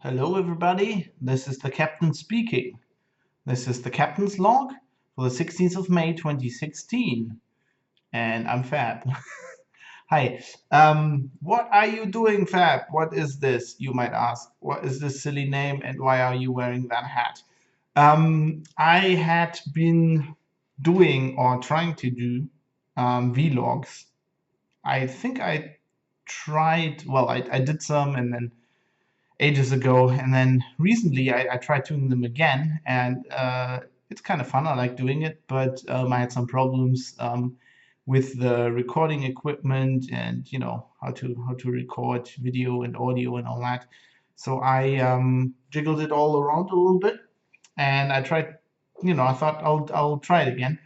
Hello, everybody. This is the captain speaking. This is the captain's log for the 16th of May 2016. And I'm Fab. Hi. What are you doing, Fab? What is this, you might ask? What is this silly name and why are you wearing that hat? I had been doing or trying to do vlogs. I think I tried, well, I did some and then ages ago, and then recently I tried doing them again, and it's kind of fun. I like doing it, but I had some problems with the recording equipment and how to record video and audio and all that. So I jiggled it all around a little bit, and I tried. I thought I'll try it again,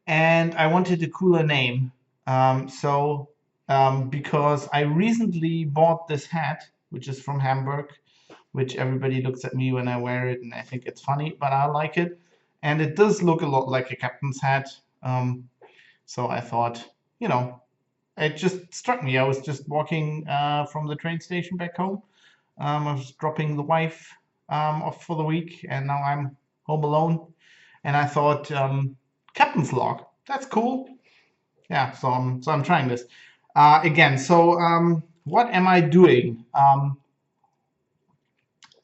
and I wanted a cooler name. Because I recently bought this hat, which is from Hamburg, which everybody looks at me when I wear it, and I think it's funny, but I like it. And it does look a lot like a captain's hat. So I thought, it just struck me. I was just walking from the train station back home. I was dropping the wife off for the week, and now I'm home alone. And I thought, captain's log, that's cool. Yeah, so I'm trying this again. So what am I doing?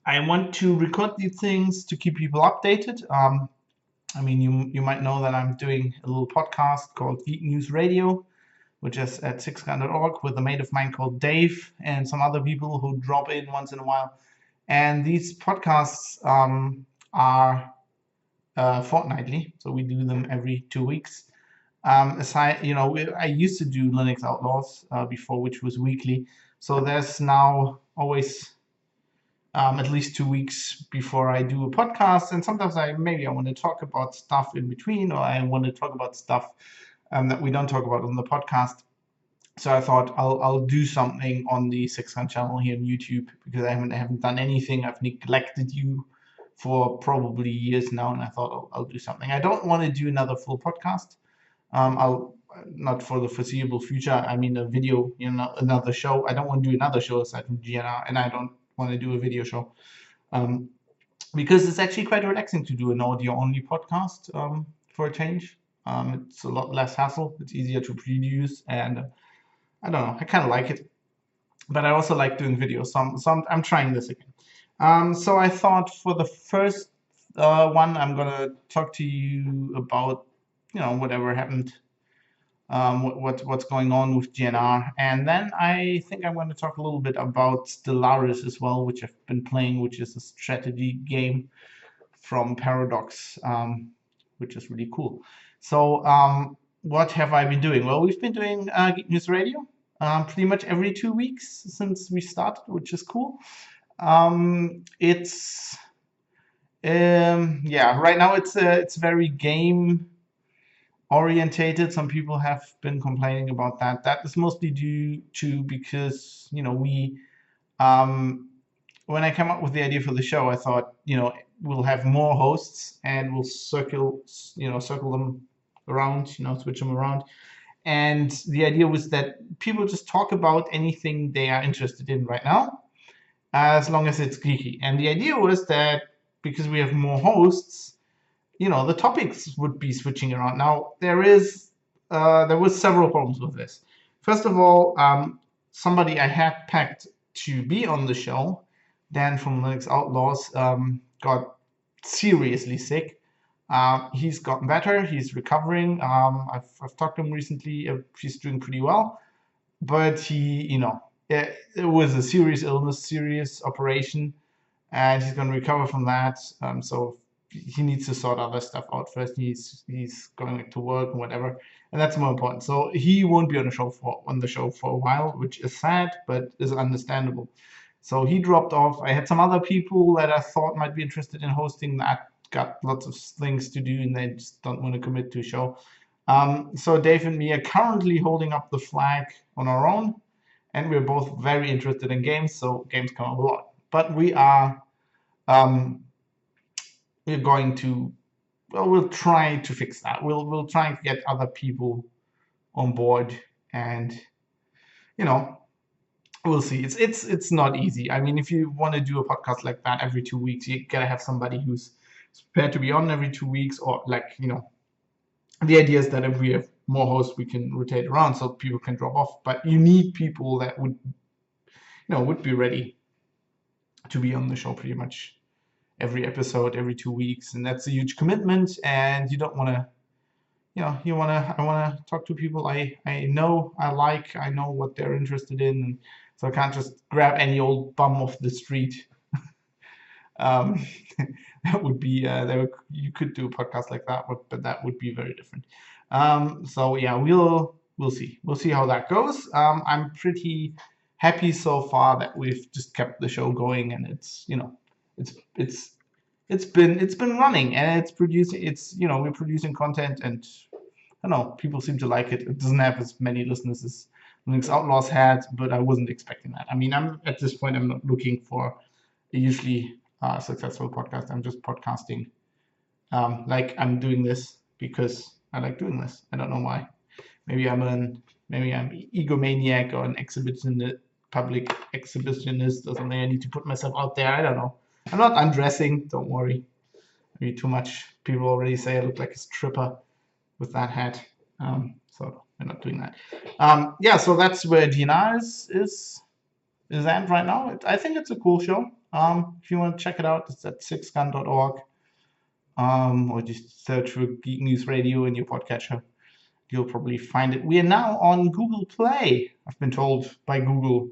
I want to record these things to keep people updated. You might know that I'm doing a little podcast called Geek News Radio, which is at 600.org with a mate of mine called Dave and some other people who drop in once in a while. And these podcasts are fortnightly, so we do them every 2 weeks. I used to do Linux Outlaws before, which was weekly. So there's now always at least 2 weeks before I do a podcast, and sometimes I want to talk about stuff in between, or I want to talk about stuff that we don't talk about on the podcast. So I thought I'll do something on the 600 channel here on YouTube, because I haven't done anything. I've neglected you for probably years now, and I thought I'll do something. I don't want to do another full podcast. I'll not for the foreseeable future. I mean, a video, another show. I don't want to do another show aside from GNR, and I don't want to do a video show because it's actually quite relaxing to do an audio-only podcast for a change. It's a lot less hassle. It's easier to produce, and I don't know. I kind of like it, but I also like doing videos. So I'm trying this again. So I thought for the first one, I'm gonna talk to you about whatever happened, what's going on with GNR, and then I think I'm going to talk a little bit about Stellaris as well, which I've been playing, which is a strategy game from Paradox, which is really cool. So what have I been doing? Well, we've been doing Geek News Radio pretty much every 2 weeks since we started, which is cool. Right now it's very game orientated. Some people have been complaining about that. That is mostly due to because we when I came up with the idea for the show, I thought we'll have more hosts and we'll circle them around, switch them around. And the idea was that people just talk about anything they are interested in right now, as long as it's geeky. And the idea was that because we have more hosts, the topics would be switching around. Now, there was several problems with this. First of all, somebody I had packed to be on the show, Dan from Linux Outlaws, got seriously sick. He's gotten better. He's recovering. I've talked to him recently. He's doing pretty well, but it was a serious illness, serious operation, and he's going to recover from that. So he needs to sort other stuff out first. He's going back to work and whatever, and that's more important. So he won't be on the show for a while, which is sad, but is understandable. So he dropped off. I had some other people that I thought might be interested in hosting that got lots of things to do, and they just don't want to commit to a show. So Dave and me are currently holding up the flag on our own, and we're both very interested in games, so games come up a lot. But we are we're going to, we'll try to fix that. We'll try to get other people on board and we'll see. It's not easy. I mean, if you want to do a podcast like that every 2 weeks, you gotta have somebody who's prepared to be on every 2 weeks, or like, the idea is that if we have more hosts, we can rotate around so people can drop off. But you need people that would be ready to be on the show pretty much every episode, every 2 weeks, and that's a huge commitment. And you don't want to, I want to talk to people I know, I know what they're interested in, and so I can't just grab any old bum off the street. Um, that would be you could do a podcast like that, but that would be very different. So yeah, we'll see how that goes. I'm pretty happy so far that we've just kept the show going, and it's been running, and it's producing. We're producing content, and I don't know, people seem to like it. It doesn't have as many listeners as Linux Outlaws had, but I wasn't expecting that. I mean, I'm at this point, I'm not looking for a usually successful podcast. I'm just podcasting. Like, I'm doing this because I like doing this. I don't know why. Maybe I'm egomaniac or an public exhibitionist or something. I need to put myself out there. I don't know. I'm not undressing. Don't worry. Maybe too much. People already say I look like a stripper with that hat. So we're not doing that. Yeah. So that's where GNR is at right now. I think it's a cool show. If you want to check it out, it's at sixgun.org. Or just search for Geek News Radio in your podcatcher. You'll probably find it. We are now on Google Play. I've been told by Google.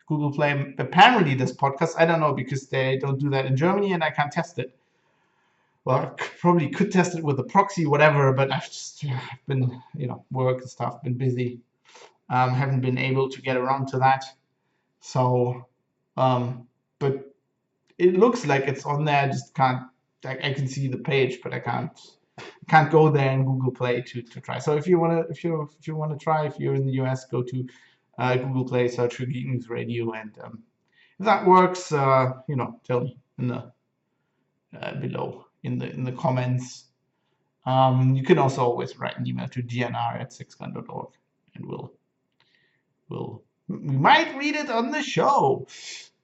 Google Play apparently does podcasts. I don't know, because they don't do that in Germany and I can't test it. Well, I probably could test it with a proxy, whatever, but I've been, work and stuff, been busy. Haven't been able to get around to that. So, but it looks like it's on there. I just can't. I can see the page, but I can't go there in Google Play to try. So if you wanna try, if you're in the US, go to Google Play, search for Geek News Radio, and if that works, tell me in the below in the comments. You can also always write an email to gnr@sixgun.org, and we might read it on the show.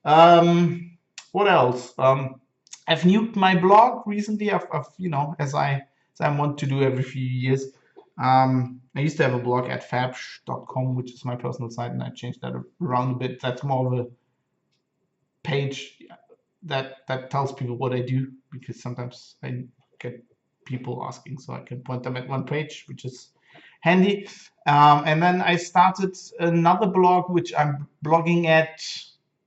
What else? I've nuked my blog recently. I've as I want to do every few years. I used to have a blog at fabsh.com, which is my personal site, and I changed that around a bit. That's more of a page that tells people what I do, because sometimes I get people asking, so I can point them at one page, which is handy. And then I started another blog, which I'm blogging at,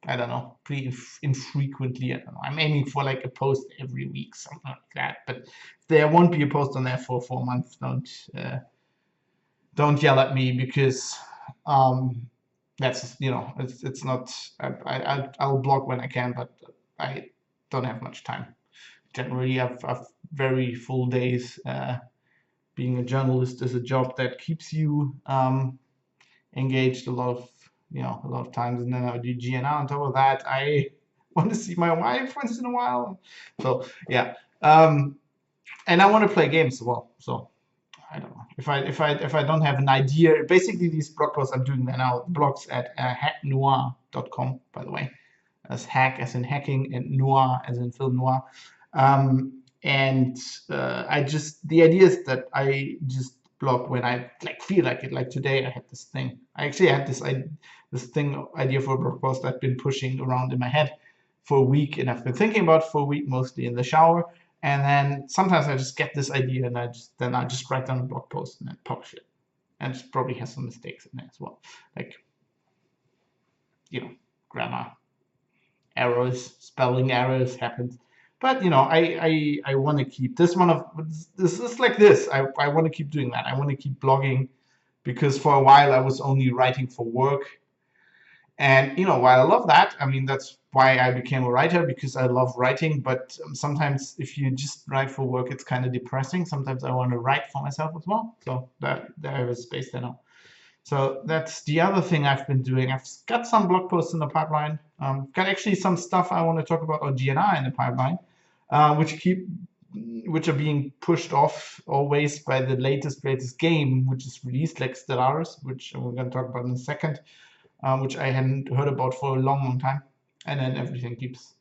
I don't know, pretty infrequently. I don't know. I'm aiming for like a post every week, something like that. But there won't be a post on there for 4 months. Don't yell at me, because that's it's not. I'll blog when I can, but I don't have much time. Generally, I've very full days. Being a journalist is a job that keeps you engaged a lot of times, and then I do GNR on top of that. I want to see my wife once in a while. So yeah, and I want to play games as well. So I don't know if I don't have an idea. Basically, these blog posts I'm doing now, blogs at hacknoir.com, by the way. As hack as in hacking, and noir as in film noir. And the idea is that I just blog when I feel like it. Like today, I had this thing. I actually had this idea for a blog post I've been pushing around in my head for a week, and I've been thinking about it for a week, mostly in the shower. And then sometimes I just get this idea, and I just write down a blog post and then publish it. And it probably has some mistakes in there as well, like grammar errors, spelling errors happens. But I want to keep this is like this. I want to keep doing that. I want to keep blogging, because for a while I was only writing for work. And while I love that, I mean, that's why I became a writer, because I love writing. But sometimes if you just write for work, it's kind of depressing. Sometimes I want to write for myself as well. So there is space there now. So that's the other thing I've been doing. I've got some blog posts in the pipeline. Got actually some stuff I want to talk about on GNR in the pipeline, which are being pushed off always by the latest greatest game, which is released, like Stellaris, which we're going to talk about in a second. which I hadn't heard about for a long time, and then everything keeps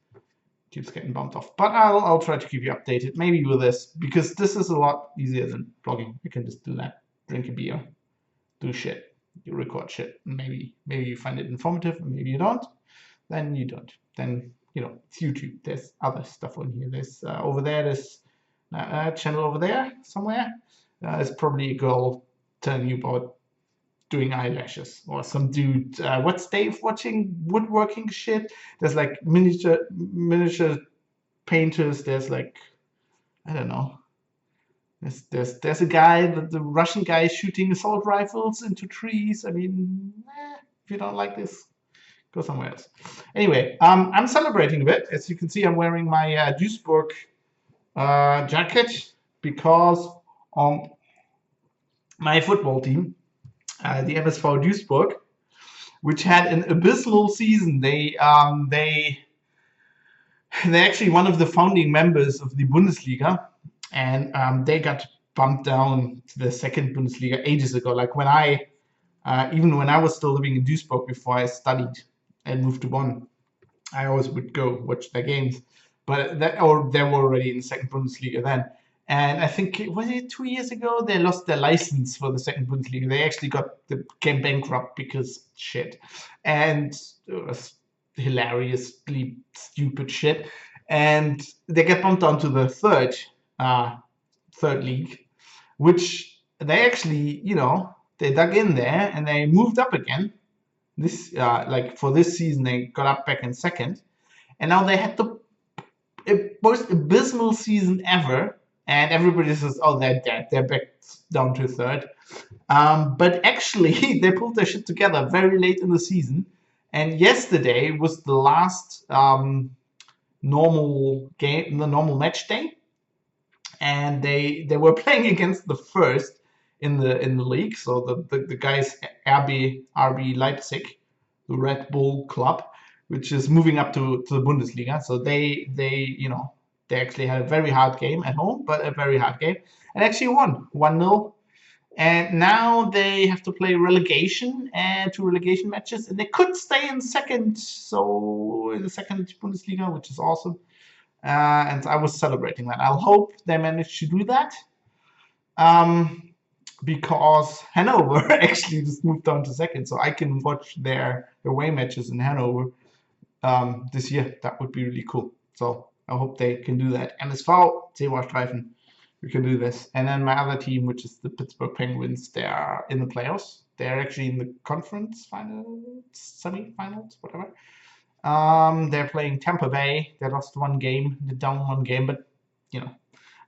getting bumped off. But I'll try to keep you updated, maybe with this, because this is a lot easier than blogging. You can just do that, drink a beer, do shit, you record shit. Maybe you find it informative, and maybe you don't. Then you don't. Then it's YouTube. There's other stuff on here. There's over there. There's a channel over there somewhere. It's probably a girl telling you about doing eyelashes, or some dude. What's Dave watching? Woodworking shit. There's like miniature painters. There's like, I don't know. There's a guy, the Russian guy, shooting assault rifles into trees. I mean, if you don't like this, go somewhere else. Anyway, I'm celebrating a bit. As you can see, I'm wearing my Duisburg jacket because my football team, the MSV Duisburg, which had an abysmal season. They they're actually one of the founding members of the Bundesliga, and they got bumped down to the second Bundesliga ages ago. Like when even when I was still living in Duisburg before I studied and moved to Bonn, I always would go watch their games. But they were already in the second Bundesliga then. And I think, was it 2 years ago, they lost their license for the second Bundesliga. They actually came bankrupt because shit. And it was hilariously stupid shit. And they get bumped down to the third league, which they actually, they dug in there and they moved up again. This like for this season, they got up back in second, and now they had the most abysmal season ever. And everybody says, "Oh, they're dead. They're back down to third." But actually, they pulled their shit together very late in the season. And yesterday was the last normal game, the normal match day, and they were playing against the first in the league. So the guys RB Leipzig, the Red Bull club, which is moving up to the Bundesliga. So they actually had a very hard game at home, but a very hard game, and actually won 1-0. And now they have to play relegation and 2 relegation matches, and they could stay in second, so in the second Bundesliga, which is awesome. And I was celebrating that. I'll hope they manage to do that, because Hanover actually just moved down to second, so I can watch their away matches in Hanover this year. That would be really cool. So I hope they can do that. MSV, Zebrastreifen, we can do this. And then my other team, which is the Pittsburgh Penguins, they are in the playoffs. They're actually in the conference finals, semi-finals, whatever. They're playing Tampa Bay. They lost 1 game, they're down 1 game, but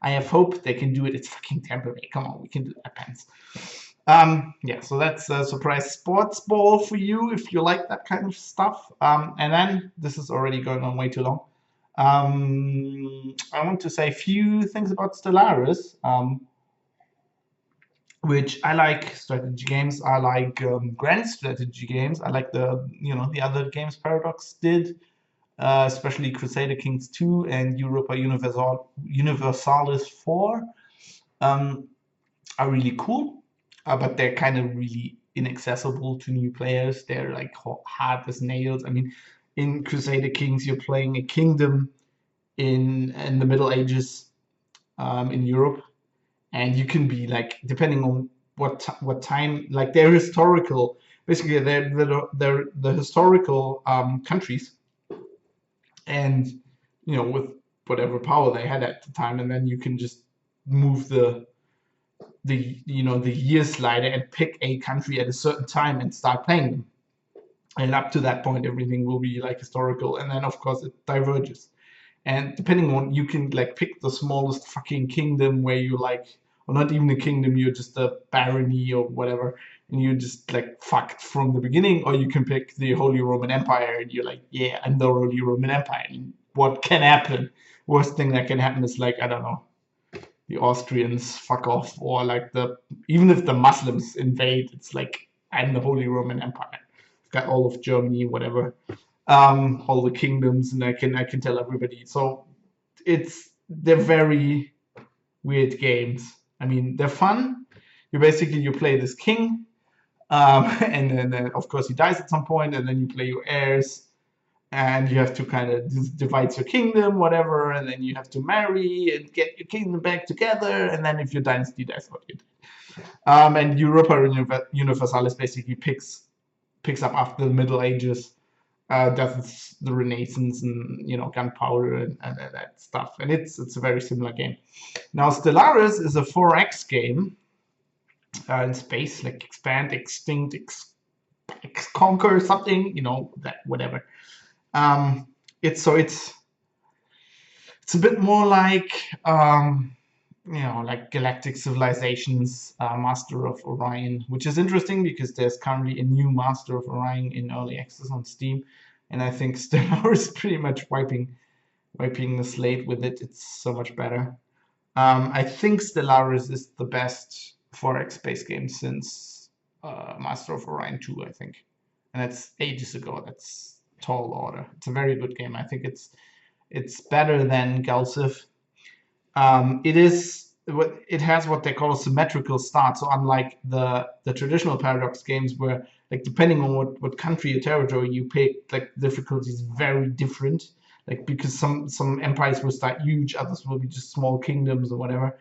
I have hope they can do it. It's fucking Tampa Bay. Come on, we can do that, pants. Yeah, so that's a surprise sports ball for you if you like that kind of stuff. And then this is already going on way too long. I want to say a few things about Stellaris, which I like strategy games. I like grand strategy games. I like the other games Paradox did, especially Crusader Kings 2 and Europa Universalis 4 are really cool, but they're kind of really inaccessible to new players. They're like hard as nails. I mean, in Crusader Kings, you're playing a kingdom in the Middle Ages in Europe, and you can be like, depending on what time, like they're historical. Basically, they're the historical countries, and with whatever power they had at the time, and then you can just move the year slider and pick a country at a certain time and start playing them. And up to that point, everything will be like historical, and then of course it diverges. And depending on, you can like pick the smallest fucking kingdom where you like, or not even a kingdom, you're just a barony or whatever, and you're just like fucked from the beginning. Or you can pick the Holy Roman Empire, and you're like, yeah, I'm the Holy Roman Empire. I mean, what can happen? Worst thing that can happen is like, I don't know, the Austrians fuck off, or like even if the Muslims invade, it's like, I'm the Holy Roman Empire. Got all of Germany, whatever, all the kingdoms, and I can tell everybody. So they're very weird games. I mean, they're fun. You play this king, And then of course he dies at some point, and then you play your heirs, and you have to kind of divide your kingdom, whatever, and then you have to marry and get your kingdom back together, and then if your dynasty dies, what you do. And Europa Universalis basically picks up after the Middle Ages, does the Renaissance and gunpowder and that stuff, and it's a very similar game. Now Stellaris is a 4X game in space, like expand, extinct, conquer something, that whatever. It's a bit more like like Galactic Civilizations, Master of Orion, which is interesting because there's currently a new Master of Orion in early access on Steam, and I think Stellaris is pretty much wiping the slate with it. It's so much better. I think Stellaris is the best 4X space game since Master of Orion 2, I think, and that's ages ago. That's tall order. It's a very good game. I think it's better than Galciv. It has what they call a symmetrical start. So unlike the traditional Paradox games, where like depending on what country or territory you pick, like difficulty is very different. Like because some empires will start huge, others will be just small kingdoms or whatever.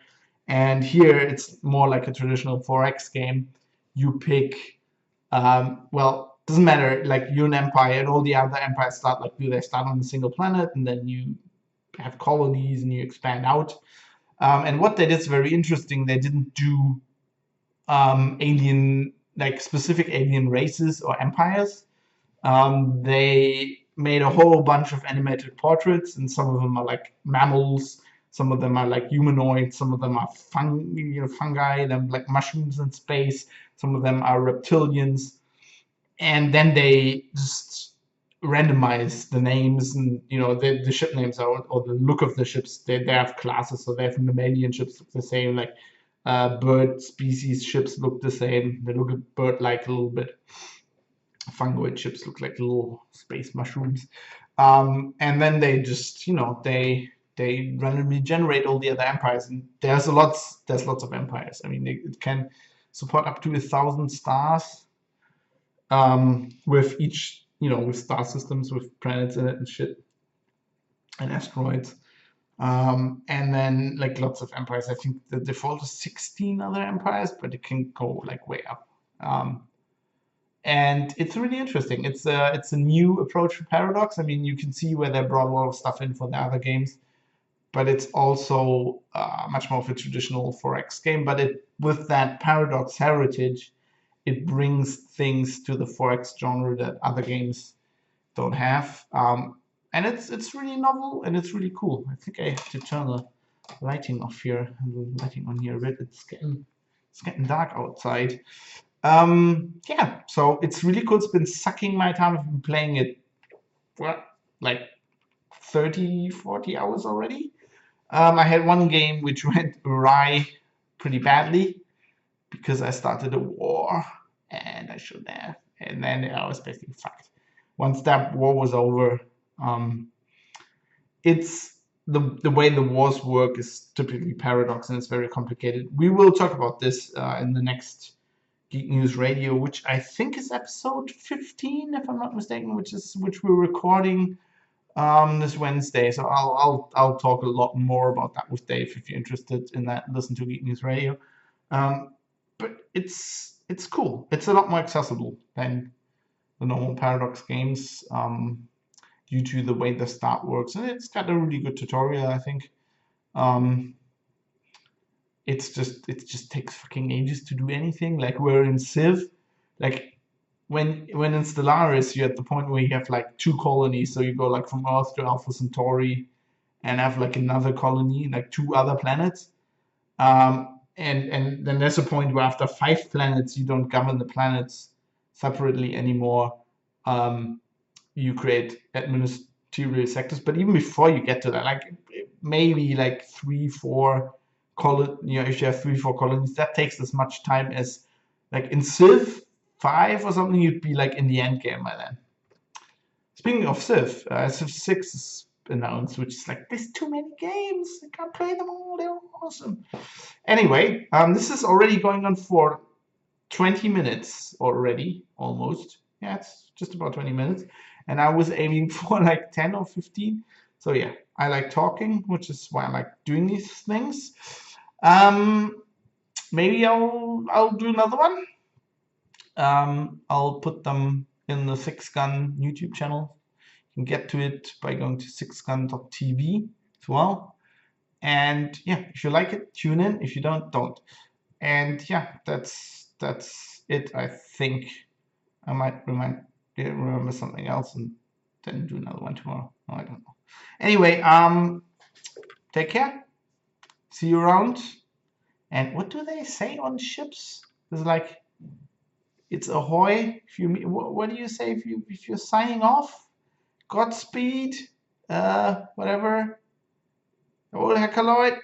And here it's more like a traditional 4X game. You pick, doesn't matter, like you're an empire and all the other empires start they start on a single planet, and then you have colonies and you expand out. And what they did is very interesting. They didn't do specific alien races or empires. They made a whole bunch of animated portraits, and some of them are like mammals, some of them are like humanoids, some of them are fungi, them like mushrooms in space, some of them are reptilians. And then they just randomize the names, and the ship names or the look of the ships. They have classes, so they have mammalian ships look the same, like bird species ships look the same. They look bird-like a little bit. Fungoid ships look like little space mushrooms. And then they just they randomly generate all the other empires, and there's lots of empires. I mean, it can support up to 1,000 stars. With each, with star systems, with planets in it and shit, and asteroids. And then, like, lots of empires. I think the default is 16 other empires, but it can go, like, way up. And it's really interesting. It's a new approach for Paradox. I mean, you can see where they brought a lot of stuff in for the other games, but it's also much more of a traditional 4X game. But with that Paradox heritage, it brings things to the 4X genre that other games don't have, and it's really novel and it's really cool. I think I have to turn the lighting off here, the lighting on here a bit. It's getting dark outside. Yeah, so it's really cool. It's been sucking my time. I've been playing it like 30-40 hours already. I had one game which went awry pretty badly, because I started a war and I shouldn't have, and then I was basically fucked. Once that war was over, it's the way the wars work is typically Paradox, and it's very complicated. We will talk about this in the next Geek News Radio, which I think is episode 15, if I'm not mistaken, which we're recording this Wednesday. So I'll talk a lot more about that with Dave if you're interested in that. Listen to Geek News Radio. But it's cool. It's a lot more accessible than the normal Paradox games, due to the way the start works, and it's got a really good tutorial, I think. It just takes fucking ages to do anything. Like, where in Civ, like when in Stellaris, you're at the point where you have like 2 colonies, so you go like from Earth to Alpha Centauri, and have like another colony, like 2 other planets. And then there's a point where after 5 planets, you don't govern the planets separately anymore. You create administrative sectors, but even before you get to that, like maybe like 3-4 if you have 3-4 colonies, that takes as much time as like in Civ 5 or something. You'd be like in the end game by then. Speaking of Civ, Civ 6 is announced, which is like, there's too many games, I can't play them all, they're awesome. Anyway, this is already going on for 20 minutes already, almost. Yeah, it's just about 20 minutes. And I was aiming for like 10 or 15. So yeah, I like talking, which is why I like doing these things. Maybe I'll do another one. I'll put them in the Six Gun YouTube channel. You can get to it by going to sixgun.tv as well. And yeah, if you like it, tune in. If you don't, don't. And yeah, that's it. I think I might remember something else and then do another one tomorrow. No, I don't know. Anyway, take care. See you around. And what do they say on ships? It's like it's ahoy. If you what do you say if you're signing off? Godspeed. Whatever. Old Heckaloid.